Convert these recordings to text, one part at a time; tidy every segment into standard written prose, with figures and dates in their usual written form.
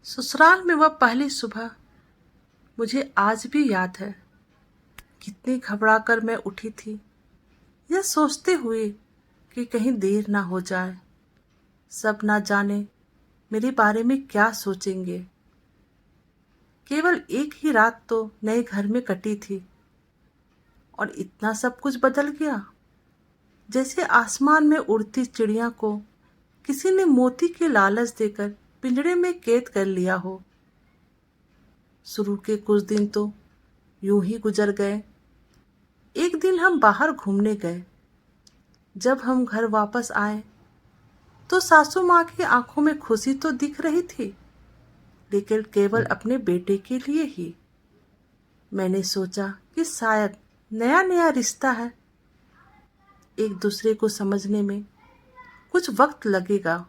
ससुराल में वह पहली सुबह मुझे आज भी याद है। कितनी घबराकर मैं उठी थी, यह सोचते हुए कि कहीं देर ना हो जाए। सब ना जाने मेरे बारे में क्या सोचेंगे। केवल एक ही रात तो नए घर में कटी थी और इतना सब कुछ बदल गया, जैसे आसमान में उड़ती चिड़िया को किसी ने मोती के लालच देकर पिंजरे में कैद कर लिया हो। शुरू के कुछ दिन तो यूं ही गुजर गए। एक दिन हम बाहर घूमने गए। जब हम घर वापस आए तो सासू माँ की आंखों में खुशी तो दिख रही थी, लेकिन केवल अपने बेटे के लिए ही। मैंने सोचा कि शायद नया नया रिश्ता है, एक दूसरे को समझने में कुछ वक्त लगेगा।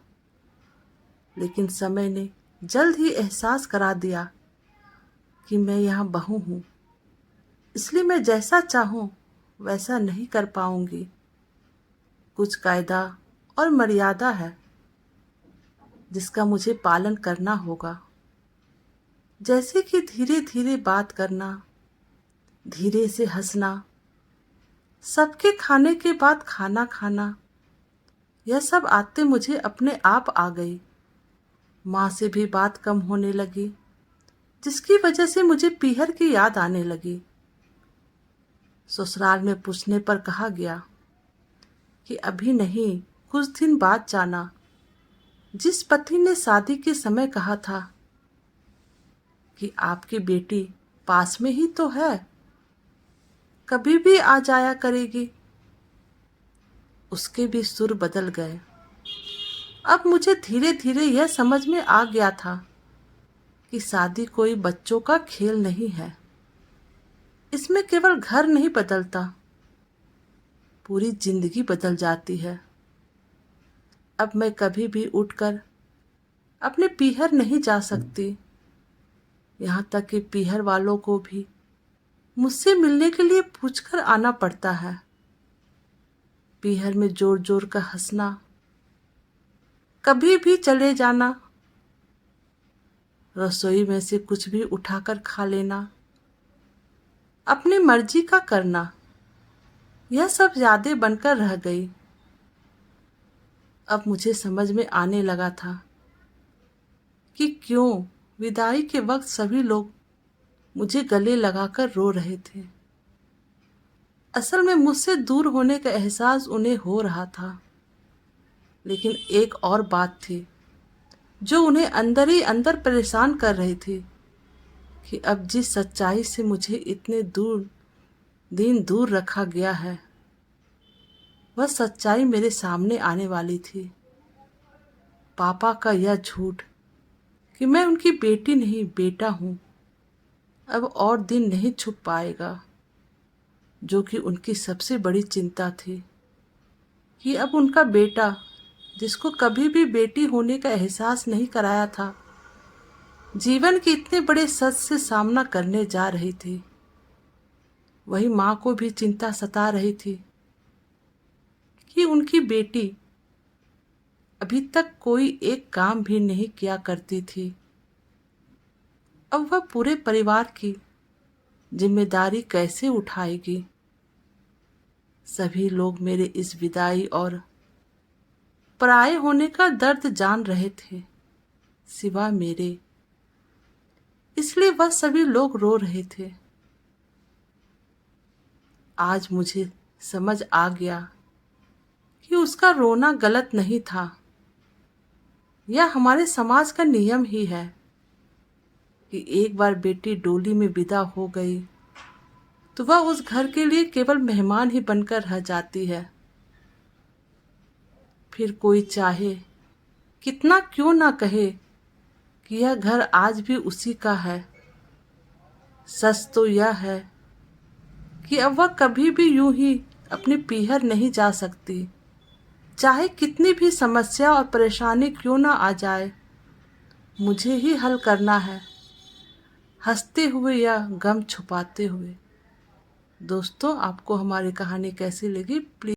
लेकिन समय ने जल्द ही एहसास करा दिया कि मैं यहाँ बहू हूँ, इसलिए मैं जैसा चाहूँ वैसा नहीं कर पाऊंगी। कुछ कायदा और मर्यादा है जिसका मुझे पालन करना होगा, जैसे कि धीरे धीरे बात करना, धीरे से हंसना, सबके खाने के बाद खाना खाना। यह सब आते मुझे अपने आप आ गई। माँ से भी बात कम होने लगी, जिसकी वजह से मुझे पीहर की याद आने लगी। ससुराल में पूछने पर कहा गया कि अभी नहीं, कुछ दिन बाद जाना। जिस पति ने शादी के समय कहा था कि आपकी बेटी पास में ही तो है, कभी भी आ जाया करेगी, उसके भी सुर बदल गए। अब मुझे धीरे धीरे यह समझ में आ गया था कि शादी कोई बच्चों का खेल नहीं है। इसमें केवल घर नहीं बदलता, पूरी जिंदगी बदल जाती है। अब मैं कभी भी उठकर अपने पीहर नहीं जा सकती, यहाँ तक कि पीहर वालों को भी मुझसे मिलने के लिए पूछकर आना पड़ता है। पीहर में जोर जोर का हंसना, कभी भी चले जाना, रसोई में से कुछ भी उठाकर खा लेना, अपनी मर्जी का करना, यह सब यादें बनकर रह गई। अब मुझे समझ में आने लगा था कि क्यों विदाई के वक्त सभी लोग मुझे गले लगाकर रो रहे थे। असल में मुझसे दूर होने का एहसास उन्हें हो रहा था, लेकिन एक और बात थी जो उन्हें अंदर ही अंदर परेशान कर रही थी कि अब जिस सच्चाई से मुझे इतने दिन दूर रखा गया है, वह सच्चाई मेरे सामने आने वाली थी। पापा का यह झूठ कि मैं उनकी बेटी नहीं बेटा हूँ, अब और दिन नहीं छुप पाएगा, जो कि उनकी सबसे बड़ी चिंता थी कि अब उनका बेटा, जिसको कभी भी बेटी होने का एहसास नहीं कराया था, जीवन के इतने बड़े सच से सामना करने जा रही थी। वही माँ को भी चिंता सता रही थी कि उनकी बेटी अभी तक कोई एक काम भी नहीं किया करती थी, अब वह पूरे परिवार की जिम्मेदारी कैसे उठाएगी। सभी लोग मेरे इस विदाई और पराये होने का दर्द जान रहे थे, सिवा मेरे। इसलिए वह सभी लोग रो रहे थे। आज मुझे समझ आ गया कि उसका रोना गलत नहीं था। यह हमारे समाज का नियम ही है कि एक बार बेटी डोली में विदा हो गई तो वह उस घर के लिए केवल मेहमान ही बनकर रह जाती है। फिर कोई चाहे कितना क्यों ना कहे कि यह घर आज भी उसी का है, सच तो यह है कि अब वह कभी भी यूं ही अपनी पीहर नहीं जा सकती। चाहे कितनी भी समस्या और परेशानी क्यों ना आ जाए, मुझे ही हल करना है, हंसते हुए या गम छुपाते हुए। दोस्तों, आपको हमारी कहानी कैसी लगी प्लीज